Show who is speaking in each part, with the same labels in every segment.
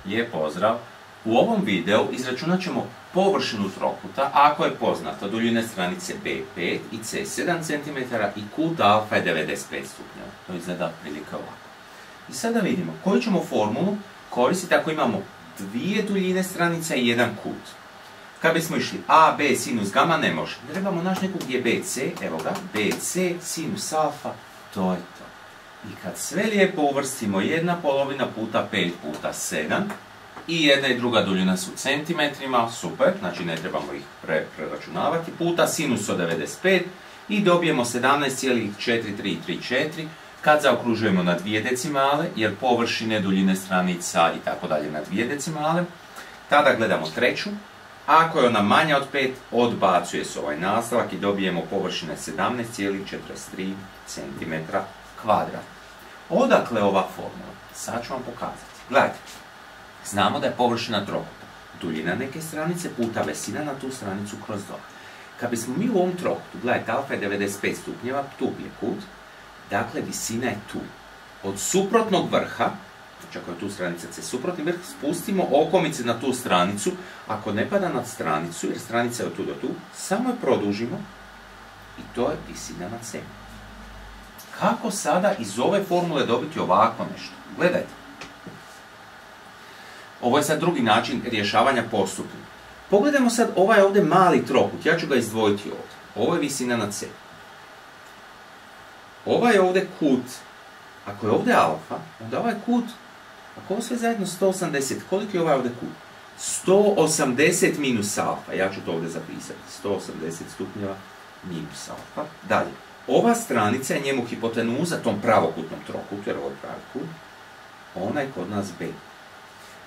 Speaker 1: Lijep pozdrav! U ovom videu izračunat ćemo površinu trokuta ako je poznata duljine stranice B5 i C 7 cm i kut alfa je 95 stupnjeva. To izgleda prilike ovako. I sada vidimo koju ćemo formulu koristiti ako imamo dvije duljine stranica i jedan kut. Kad bismo išli A, B, sinus gama, ne može. Trebamo naći nekog gdje je BC, evo ga, BC, sinus alfa, to je to. I kad sve lijepo uvrstimo, 1/2 puta 5 puta 7, i jedna i druga duljina su centimetrima, super, znači ne trebamo ih preračunavati, puta sinus od 95 i dobijemo 17,4334 kad zaokružujemo na dvije decimale, jer površine, duljine stranica i tako dalje na dvije decimale. Tada gledamo treću, ako je ona manja od 5, odbacuje se ovaj nastavak i dobijemo površine 17,43 cm kvadrat. Odakle ova formula? Sad ću vam pokazati. Gledajte. Znamo da je površina trokuta duljina neke stranice puta visina na tu stranicu kroz 2. Kad bismo mi u ovom trokutu, gledajte, alfa je 95 stupnjeva, tu je kut, dakle visina je tu. Od suprotnog vrha, znači ako je tu stranica C, suprotni vrh, spustimo okomice na tu stranicu, ako ne pada nad stranicu, jer stranica je od tu do tu, samo je produžimo i to je visina na C. Kako sada iz ove formule dobiti ovako nešto? Gledajte. Ovo je sad drugi način rješavanja postupno. Pogledajmo sad ovaj ovdje mali trokut, ja ću ga izdvojiti ovdje. Ovo je visina na C. Ovaj je ovdje kut, ako je ovdje alfa, onda ovaj kut, ako ovo sve zajedno 180, koliko je ovaj ovdje kut? 180 minus alfa, ja ću to ovdje zapisati, 180 stupnjeva minus alfa. Dalje, ova stranica je njemu hipotenuza tom pravokutnom trokutu, jer ovo je pravi kut, ona je kod nas B.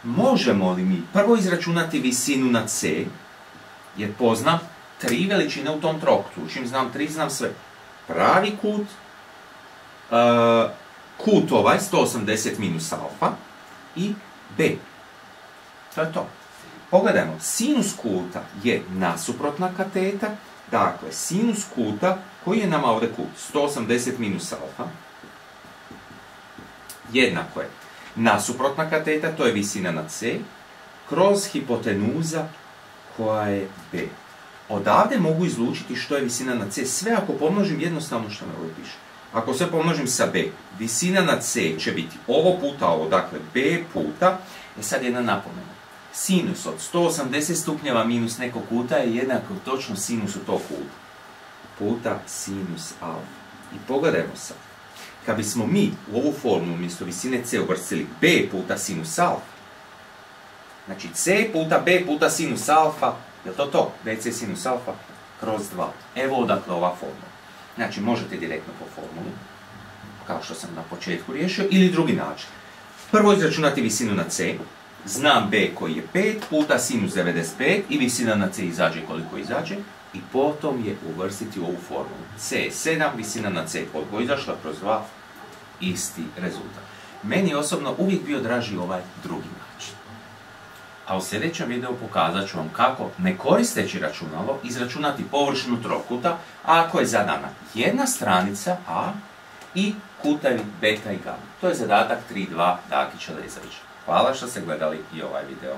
Speaker 1: Možemo li mi prvo izračunati visinu na C, jer poznam 3 veličine u tom trokutu, čim znam 3, znam sve. Pravi kut, kut ovaj, 180 minus alfa i B. To je to. Pogledajmo, sinus kuta je nasuprotna kateta, dakle, sinus kuta, koji je nama ovdje kut, 180 minus alfa, jednako je nasuprotna kateta, to je visina na C, kroz hipotenuza koja je B. Odavde mogu izlučiti što je visina na C, sve ako pomnožim jednostavno što me ovdje piše. Ako sve pomnožim sa B, visina na C će biti ovo puta ovo, dakle B puta, sad jedna napomena. Sinus od 180 stupnjeva minus nekog kuta je jednako točno sinusu tog kuta. Puta sinus alfa. I pogledajmo sad. Kad bismo mi u ovu formulu umjesto visine C uvrstili B puta sinus alfa, znači C puta B puta sinus alfa, je to to? BC sinus alfa kroz 2. Evo odakle ova formula. Znači možete direktno po formuli, kao što sam na početku riješio, ili drugi način. Prvo izračunati visinu na C, znam B koji je 5 puta sinus 95 i visina na C izađe koliko izađe, i potom je uvrstiti u ovu formulu. C je 7, visina na C koliko izašla kroz 2, isti rezultat. Meni osobno uvijek bio draži ovaj drugi način. A u sljedećem videu pokazat ću vam kako, ne koristeći računalo, izračunati površinu trokuta ako je zadana jedna stranica A i kutevi beta i gama. To je zadatak 3.2 Dakića Lezovića. Hvala što ste gledali i ovaj video.